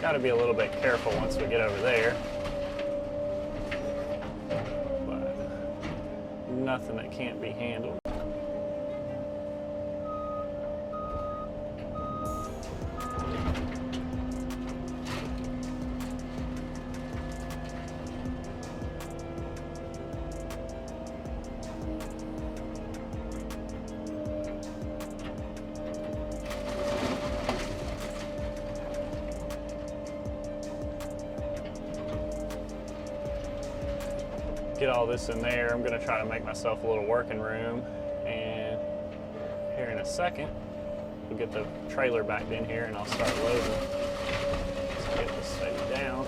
Got to be a little bit careful once we get over there. But nothing that can't be handled. Get all this in there. I'm going to try to make myself a little working room, and here in a second we'll get the trailer back in here and I'll start loading. Let's get this thing down.